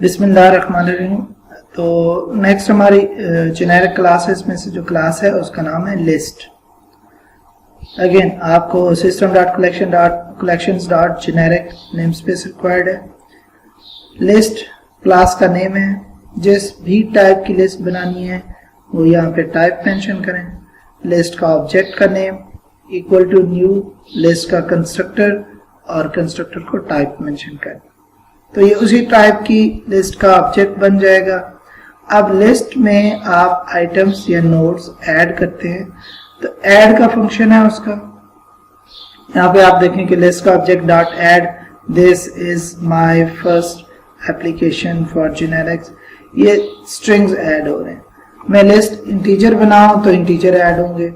बिस्मिल्लाहिर्रहमानिर्रहीम। तो नेक्स्ट हमारी जेनेरिक क्लासेस में से जो क्लास है उसका नाम है लिस्ट। अगेन आपको system.collections.generic नेम स्पेस रिक्वायर्ड है। लिस्ट क्लास का नेम है। जिस भी टाइप की लिस्ट बनानी है वो यहाँ पे टाइप मेंशन करें। लिस्ट का ऑब्जेक्ट का name equal to new list का कंस्ट्रक्टर और कंस्ट्रक्टर को टाइप मेंशन करें, तो ये उसी टाइप की लिस्ट का ऑब्जेक्ट बन जाएगा। अब लिस्ट में आप आइटम्स या नोड्स ऐड करते हैं, तो ऐड का फंक्शन है उसका। यहाँ पे आप देखें कि लिस्ट का object dot add this is my first application for generics, ये स्ट्रिंग्स ऐड हो रहे हैं। मैं लिस्ट इंटीजर बनाऊं तो इंटीजर ऐड होंगे।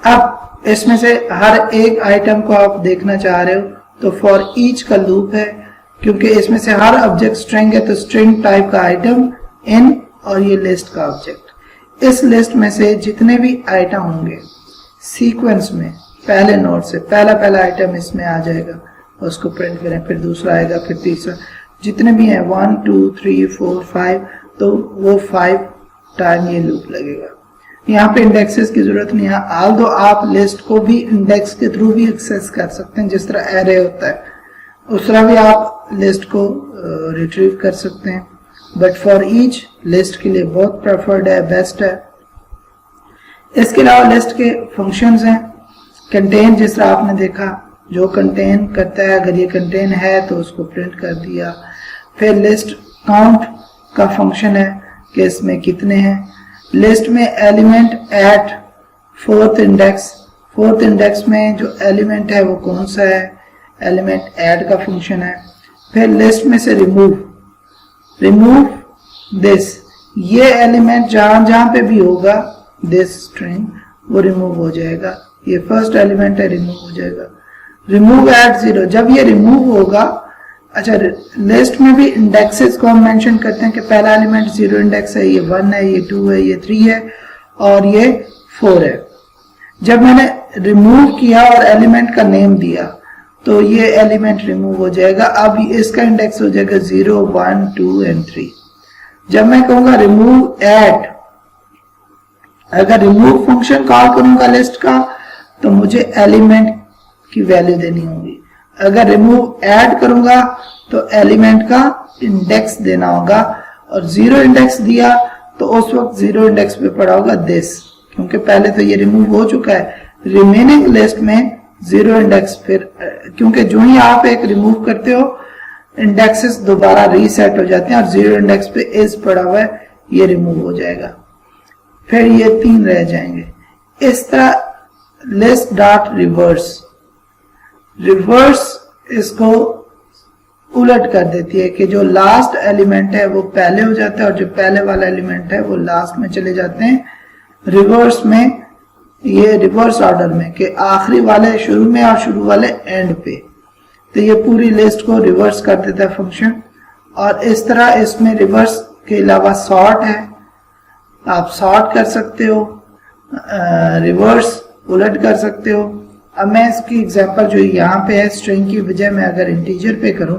अब इसमें से हर एक आइटम को आप देखना चाह रहे हो तो फॉर ईच का लूप है, क्योंकि इसमें से हर ऑब्जेक्ट स्ट्रिंग है तो स्ट्रिंग टाइप का आइटम इन और ये लिस्ट का ऑब्जेक्ट। इस लिस्ट में से जितने भी आइटम होंगे सीक्वेंस में पहले नोड से पहला आइटम इसमें आ जाएगा, उसको प्रिंट करें, फिर दूसरा आएगा, फिर तीसरा, जितने भी हैं 1 2 3 4 5, तो वो 5 टाइम ये लूप लगेगा। यहाँ पे इंडेक्सेस की जरूरत नहीं है, आल्दो आप लिस्ट को भी इंडेक्स के थ्रू भी एक्सेस कर सकते हैं। जिस तरह एरे होता है उस तरह भी आप लिस्ट को रिट्रीव कर सकते हैं, बट फॉर ईच लिस्ट के लिए बहुत प्रेफर्ड है, बेस्ट है। इसके अलावा लिस्ट के फंक्शंस हैं। कंटेन, जिस तरह आपने देखा, जो कंटेन करता है, अगर ये कंटेन है तो उसको प्रिंट कर दिया। फिर लिस्ट काउंट का फंक्शन है कि इसमें कितने हैं। लिस्ट में एलिमेंट एट फोर्थ इंडेक्स में जो एलिमेंट है वो कौन सा है, एलिमेंट ऐड का फंक्शन है। फिर लिस्ट में से रिमूव दिस, ये एलिमेंट जहां पे भी होगा दिस स्ट्रिंग वो रिमूव हो जाएगा। ये फर्स्ट एलिमेंट है, रिमूव हो जाएगा। रिमूव एट 0, जब ये रिमूव होगा, अच्छा लिस्ट में भी इंडेक्सेस को हम मेंशन करते हैं कि पहला एलिमेंट 0 इंडेक्स है, ये 1 है, ये 2 है, ये 3 है और ये 4 है। जब मैंने रिमूव किया और एलिमेंट का नेम दिया तो ये एलिमेंट रिमूव हो जाएगा। अब इसका इंडेक्स हो जाएगा 0 1 2 एंड 3। जब मैं कहूंगा रिमूव एट, अगर रिमूव फंक्शन कॉल करूंगा लिस्ट का तो मुझे एलिमेंट की वैल्यू देनी होगी। अगर रिमूव ऐड करूंगा तो एलिमेंट का इंडेक्स देना होगा, और 0 इंडेक्स दिया तो उस वक्त 0 इंडेक्स पे पड़ा होगा दिस, क्योंकि पहले तो ये रिमूव हो चुका है। रिमेनिंग लिस्ट में 0 इंडेक्स, फिर क्योंकि जो ही आप एक रिमूव करते हो इंडेक्सेस दोबारा रीसेट हो जाते हैं और 0 इंडेक्स पे इज पड़ा हुआ है, ये रिमूव हो जाएगा। फिर ये 3 रह जाएंगे। इस तरह लिस्ट डॉट रिवर्स इसको उलट कर देती है कि जो लास्ट एलिमेंट है वो पहले हो जाता है और जो पहले वाला एलिमेंट है वो लास्ट में चले जाते हैं। रिवर्स में, ये रिवर्स ऑर्डर में कि आखिरी वाले शुरू में और शुरू वाले एंड पे, तो ये पूरी लिस्ट को रिवर्स कर देता है फंक्शन। और इस तरह इसमें रिवर्स के अलावा सॉर्ट है, आप सॉर्ट कर सकते हो, रिवर्स उलट कर सकते हो। अब मैं इसकी एग्जांपल जो यहाँ पे है, स्ट्रिंग की बजाय मैं अगर इंटीजर पे करूं,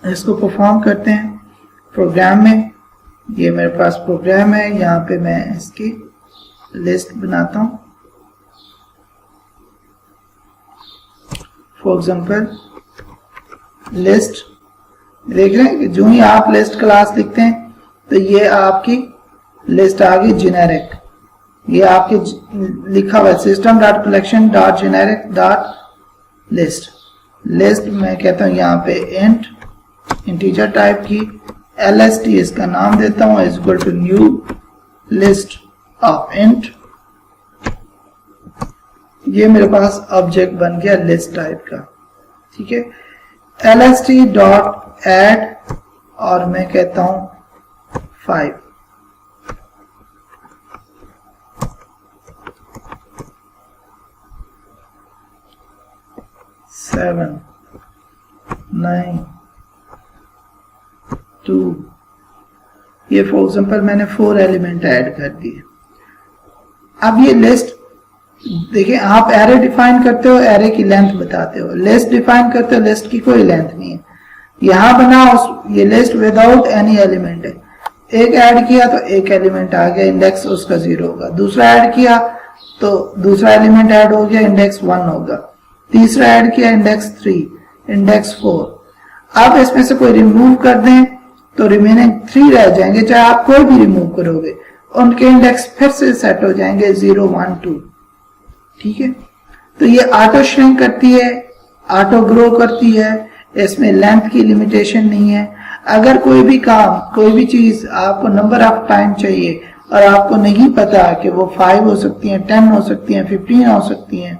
इसको परफॉर्म करते हैं प्रोग्राम में। ये मेरे पास प्रोग्राम है, यहाँ पे मैं इसकी लिस्ट बनाता हूं। फॉर एग्जांपल लिस्ट, देख रहे हैं कि जो ही आप लिस्ट क्लास लिखते हैं तो ये आपकी लिस्ट आ गई जेनेरिक। ये आपके लिखा हुआ है system.collection.generic.list। लिस्ट मैं कहता हूं यहाँ पे इंट, इंटीजर टाइप की, lst इसका नाम देता हूं, is equal to new list of int. ये मेरे पास ऑब्जेक्ट बन गया लिस्ट टाइप का, ठीक है। lst डॉट एड और मैं कहता हूं 5। 7 9 2, ये फॉर एग्जांपल मैंने 4 एलिमेंट ऐड कर दिए। अब ये लिस्ट देखिए, आप एरे डिफाइन करते हो, एरे की लेंथ बताते हो, लिस्ट डिफाइन करते हो, लिस्ट की कोई लेंथ नहीं है। यहाँ बना ये लिस्ट विदाउट एनी एलिमेंट है, एक ऐड किया तो एक एलिमेंट आ गया, इंडेक्स उसका 0 होगा, दूसरा ऐड किया तो दूसरा एलिमेंट ऐड हो गया, इंडेक्स 1 होगा, तीसरा ऐड किया इंडेक्स 3, इंडेक्स 4। अब इसमें से कोई रिमूव कर दें तो रिमेनिंग 3 रह जाएंगे, चाहे आप कोई भी रिमूव करोगे उनके इंडेक्स फिर से सेट हो जाएंगे 0 1 2। ठीक है, तो ये ऑटो श्रिंक करती है, ऑटो ग्रो करती है, इसमें लेंथ की लिमिटेशन नहीं है। अगर कोई भी काम, कोई भी चीज आपको नंबर ऑफ टाइम चाहिए और आपको नहीं पता कि वो 5 हो सकती हैं, 10 हो सकती हैं, 15 हो सकती हैं,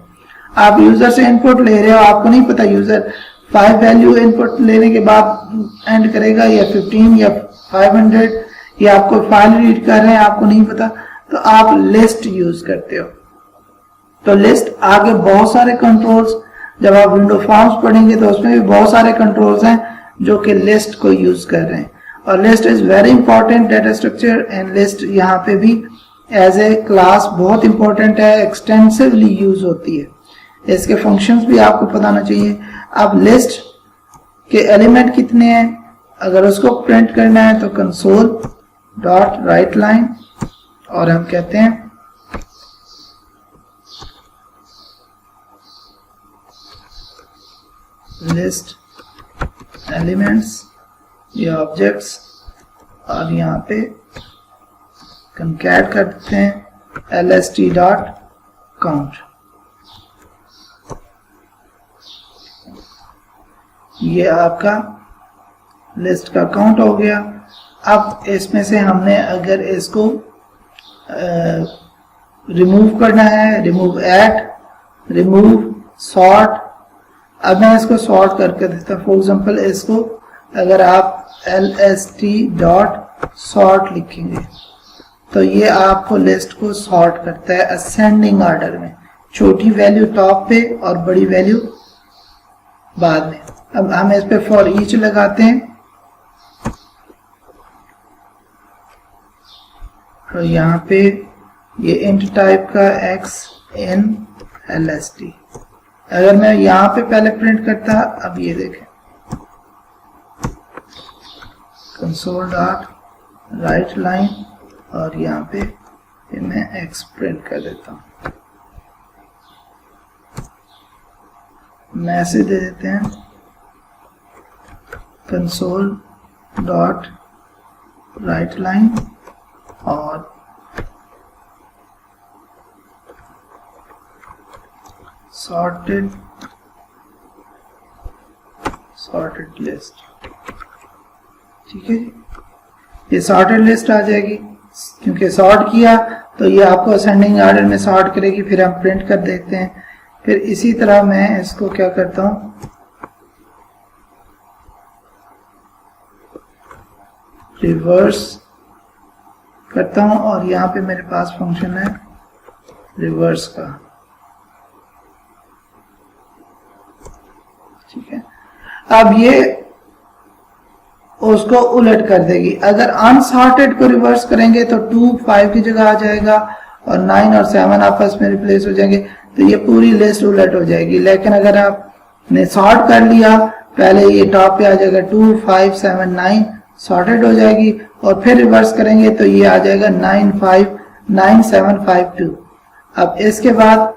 आप यूजर से इनपुट ले रहे हो, आपको नहीं पता यूजर 5 वैल्यू इनपुट लेने के बाद एंड करेगा या 15 या 500, या आपको फाइल रीड कर रहे हैं आपको नहीं पता, तो आप लिस्ट यूज करते हो। तो लिस्ट आगे बहुत सारे कंट्रोल्स, जब आप विंडो फॉर्म्स पढ़ेंगे तो उसमें भी बहुत सारे कंट्रोल्स हैं जो कि लिस्ट को यूज कर रहे हैं। और list is very important data structure, and list यहाँ पे भी एज ए क्लास बहुत इंपॉर्टेंट है, एक्सटेंसिवली यूज होती है। इसके फंक्शंस भी आपको पता होना चाहिए। अब लिस्ट के एलिमेंट कितने हैं, अगर उसको प्रिंट करना है तो कंसोल डॉट राइट लाइन, और हम कहते हैं लिस्ट एलिमेंट्स या ऑब्जेक्ट्स, और यहाँ पे कंकैट कर देते हैं lst डॉट काउंट। ये आपका लिस्ट का काउंट हो गया। अब इसमें से हमने अगर इसको रिमूव करना है, रिमूव एट, रिमूव सॉर्ट, अब मैं इसको सॉर्ट करके देता हूँ। फॉर एग्जाम्पल इसको अगर आप lst डॉट सॉर्ट लिखेंगे तो ये आपको लिस्ट को सॉर्ट करता है असेंडिंग ऑर्डर में, छोटी वैल्यू टॉप पे और बड़ी वैल्यू बाद में। अब हम इस पे फॉर ईच लगाते हैं, तो यहाँ पे ये इंट टाइप का x in lst, अगर मैं यहाँ पे पहले प्रिंट करता, अब ये देखें कंसोल डॉट राइट लाइन, और यहाँ पे मैं x प्रिंट कर देता हूँ, मैसेज दे देते हैं कंसोल डॉट राइट लाइन और सॉर्टेड लिस्ट। ठीक है जी, ये सॉर्टेड लिस्ट आ जाएगी, क्योंकि सॉर्ट किया तो ये आपको असेंडिंग ऑर्डर में सॉर्ट करेगी। फिर हम प्रिंट कर देते हैं। फिर इसी तरह मैं इसको क्या करता हूँ, रिवर्स करता हूँ, और यहाँ पे मेरे पास फंक्शन है रिवर्स का। ठीक है, अब ये उसको उलट कर देगी। अगर अनसॉर्टेड को रिवर्स करेंगे तो 2 5 की जगह आ जाएगा और 9 और 7 आपस में रिप्लेस हो जाएंगे, तो ये पूरी लिस्ट उलट हो जाएगी। लेकिन अगर आपने सॉर्ट कर लिया, पहले ये टॉप पे आ जाएगा 2 5 7 9 सॉर्टेड हो जाएगी, और फिर रिवर्स करेंगे तो ये आ जाएगा 9 5 9 7 5 2। अब इसके बाद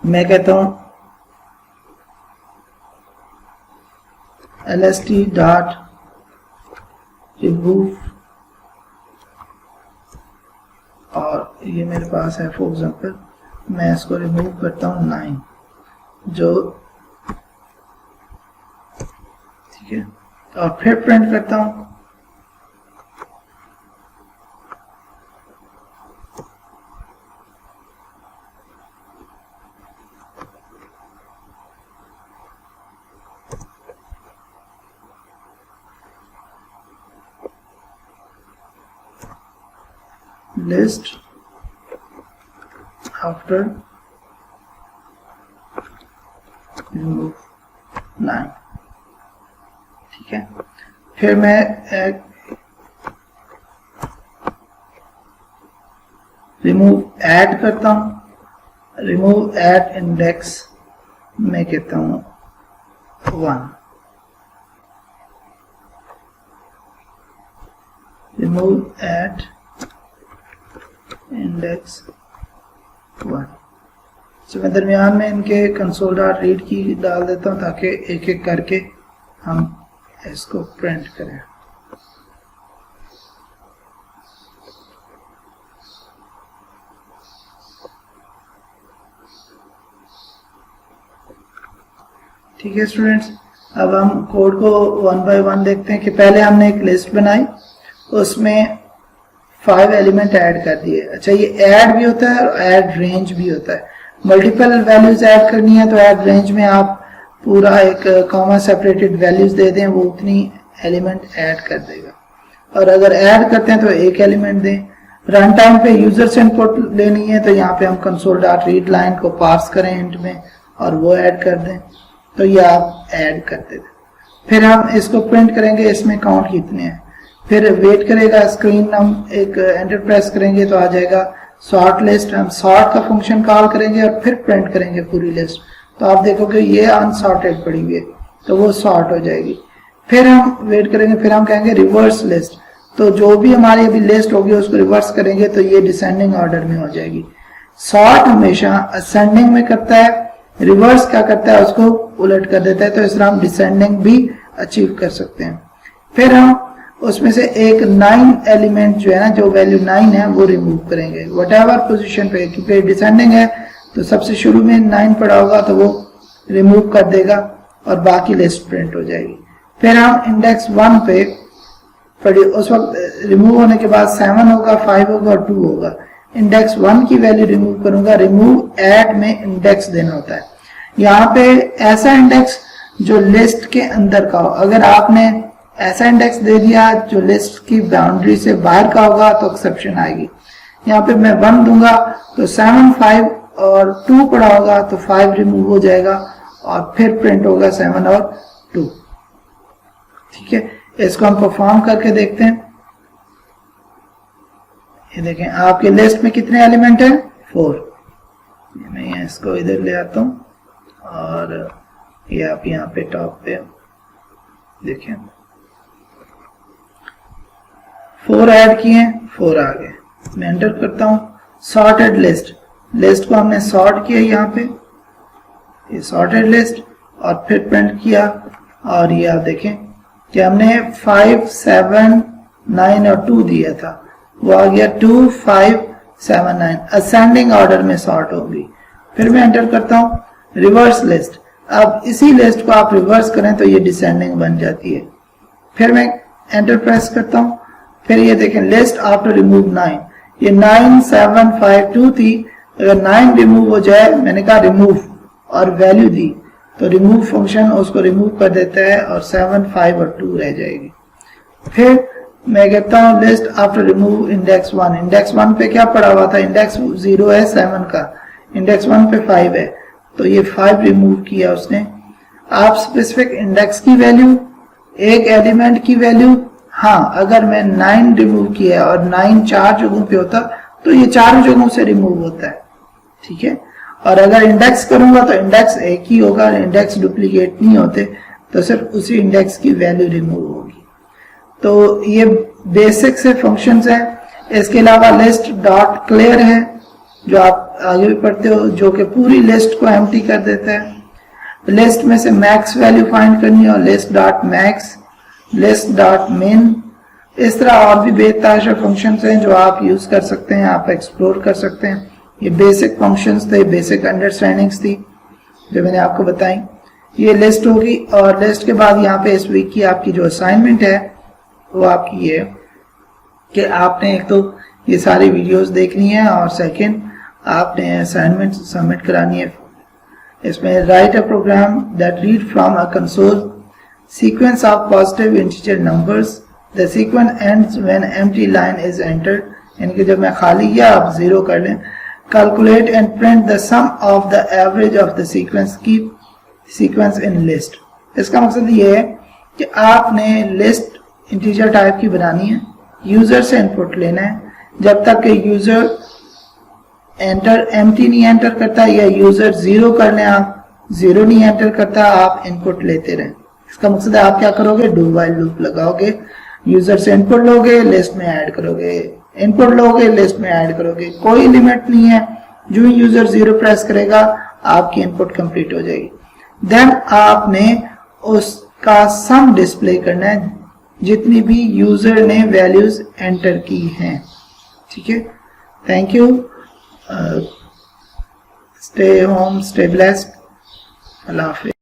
मैं कहता हूं lst डॉट रिमूव, और ये मेरे पास है फॉर एग्जाम्पल, मैं इसको रिमूव करता हूं 9 जो, ठीक है, और फिर प्रिंट करता हूं लिस्ट आफ्टर रिमूव 9। ठीक है, फिर मैं रिमूव ऐड करता हूं, रिमूव ऐड इंडेक्स मैं कहता हूं 1। remove at index 1। तो मैं दरमियान में इनके console.read की डाल देता हूँ ताकि एक एक करके हम इसको प्रिंट करें। ठीक है स्टूडेंट्स, अब हम कोड को वन बाय वन देखते हैं कि पहले हमने एक लिस्ट बनाई, उसमें 5 एलिमेंट ऐड कर दिए। अच्छा, ये ऐड भी होता है और ऐड रेंज भी होता है। मल्टीपल वैल्यूज ऐड करनी है तो ऐड रेंज में आप पूरा एक कॉमा सेपरेटेड वैल्यूज दे दें, वो उतनी एलिमेंट ऐड कर देगा। और अगर ऐड करते हैं तो एक एलिमेंट दें। रन टाइम पे यूजर से इनपुट लेनी है तो यहाँ पे हम console.read लाइन को पार्स करें इंट में और वो ऐड कर दें, तो ये आप ऐड करते थे। फिर हम इसको प्रिंट करेंगे, इसमें काउंट कितने हैं। फिर वेट करेगा स्क्रीन, हम एक एंटर प्रेस करेंगे तो आ जाएगा सॉर्ट लिस्ट। हम सॉर्ट का फंक्शन कॉल करेंगे और फिर प्रिंट करेंगे पूरी लिस्ट, तो आप देखोगे ये अनसॉर्टेड पड़ी हुई है तो वो सॉर्ट हो जाएगी। फिर हम वेट करेंगे, फिर हम कहेंगे रिवर्स लिस्ट, तो जो भी हमारी अभी लिस्ट होगी उसको रिवर्स करेंगे तो ये डिसेंडिंग ऑर्डर में हो जाएगी। सॉर्ट हमेशा असेंडिंग में करता है, रिवर्स क्या करता है उसको उलट कर देता है, तो इस तरह हम डिसेंडिंग भी अचीव कर सकते हैं। फिर हम उसमें से एक 9 एलिमेंट जो है ना, जो वैल्यू 9 है वो रिमूव करेंगे व्हाटएवर पोजीशन पे, क्योंकि डिसेंडिंग है तो सबसे शुरू में 9 पड़ा होगा तो वो रिमूव कर देगा और बाकी लिस्ट प्रिंट हो जाएगी। फिर हम इंडेक्स 1 पे पढ़ी, उस वक्त रिमूव होने के बाद 7 होगा, 5 होगा और 2 होगा। इंडेक्स 1 की वैल्यू रिमूव करूंगा, रिमूव ऐड में इंडेक्स देना होता है। यहाँ पे ऐसा इंडेक्स जो लिस्ट के अंदर का हो, अगर आपने ऐसा इंडेक्स दे दिया जो लिस्ट की बाउंड्री से बाहर का होगा तो एक्सेप्शन आएगी। यहाँ पे मैं 1 दूंगा तो 7, 5 और 2 पड़ा होगा तो 5 रिमूव हो जाएगा और फिर प्रिंट होगा 7 और 2। ठीक है, इसको हम परफॉर्म करके देखते हैं। ये देखें आपके लिस्ट में कितने एलिमेंट हैं, 4। मैं इसको इधर ले आता हूं और ये आप यहाँ पे टॉप पे देखें 4 ऐड किए, 4 आ गए। मैं एंटर करता हूं। सॉर्टेड लिस्ट, लिस्ट को हमने सॉर्ट किया यहाँ पे, ये सॉर्टेड लिस्ट, और फिर प्रिंट किया और ये आप देखें कि हमने 5, 7, 9 और 2 दिया था, वो आ गया 2, 5, 7, 9 असेंडिंग ऑर्डर में सॉर्ट होगी। फिर मैं एंटर करता हूं रिवर्स लिस्ट। अब इसी लिस्ट को आप रिवर्स करें तो ये डिसेंडिंग बन जाती है। फिर मैं एंटर प्रेस करता हूं, फिर ये देखें लिस्ट आफ्टर रिमूव 9, ये 9, 7, 5, 2 थी। अगर 9 रिमूव हो जाए, मैंने कहा रिमूव और वैल्यू दी तो रिमूव फंक्शन उसको रिमूव कर देता है और 7, 5 और 2 रह जाएगी। फिर मैं कहता हूं list after remove index 1। Index 1 पे क्या पड़ा हुआ था, इंडेक्स 0 है 7 का, इंडेक्स 1 पे 5 है तो ये 5 रिमूव किया उसने। आप स्पेसिफिक इंडेक्स की वैल्यू, एक एलिमेंट की वैल्यू, हाँ अगर मैं 9 रिमूव किया और 9 4 जगहों पे होता तो ये 4 जगहों से रिमूव होता है। ठीक है, और अगर इंडेक्स करूंगा तो इंडेक्स एक ही होगा, इंडेक्स डुप्लीकेट नहीं होते, तो सिर्फ उसी इंडेक्स की वैल्यू रिमूव होगी। तो ये बेसिक से फंक्शंस हैं। इसके अलावा लिस्ट डॉट क्लियर है जो आप आगे भी पढ़ते हो, जो कि पूरी लिस्ट को एम्प्टी कर देता है। लिस्ट में से मैक्स वैल्यू फाइंड करनी है और list dot max, list dot मिन, इस तरह और भी बेतहाशा फंक्शंस हैं जो आप यूज कर सकते हैं, आप एक्सप्लोर कर सकते हैं। ये बेसिक फंक्शंस थे, बेसिक अंडरस्टैंडिंग्स थी जो मैंने आपको बताई। ये लिस्ट होगी और लिस्ट के बाद यहाँ पे इस वीक की आपकी जो असाइनमेंट है वो आपकी ये कि आपने एक तो ये सारी वीडियोस देखनी है और सेकंड आपने असाइनमेंट सबमिट करानी है। इसमें write a program that read from a console sequence of positive integer numbers, the sequence ends when empty line is entered, यानी कि जब मैं खाली किया आप 0 कर लें। Calculate and print the sum of the average of the sequence, keep sequence in list. इसका मकसद ये है कि आपने लिस्ट इंटीजर टाइप की बनानी है, यूजर से इनपुट लेना है, जब तक कि यूजर एंटर एम्प्टी नहीं एंटर करता या यूजर 0 कर लें, आप 0 नहीं एंटर करता, आप इनपुट लेते रहें। इसका मकसद है आप क्या करोगे, डू व्हाइल लूप लगाओगे। यूजर से इनपुट लोगे, लिस्ट में ऐड करोगे, इनपुट लोगे, लिस्ट में ऐड करोगे, कोई लिमिट नहीं है। जो यूजर 0 प्रेस करेगा आपकी इनपुट कंप्लीट हो जाएगी। देन आपने उसका सम डिस्प्ले करना है जितनी भी यूजर ने वैल्यूज एंटर की हैं। ठीक है, thank you, stay home, stay blessed, अल्लाह हाफिज़।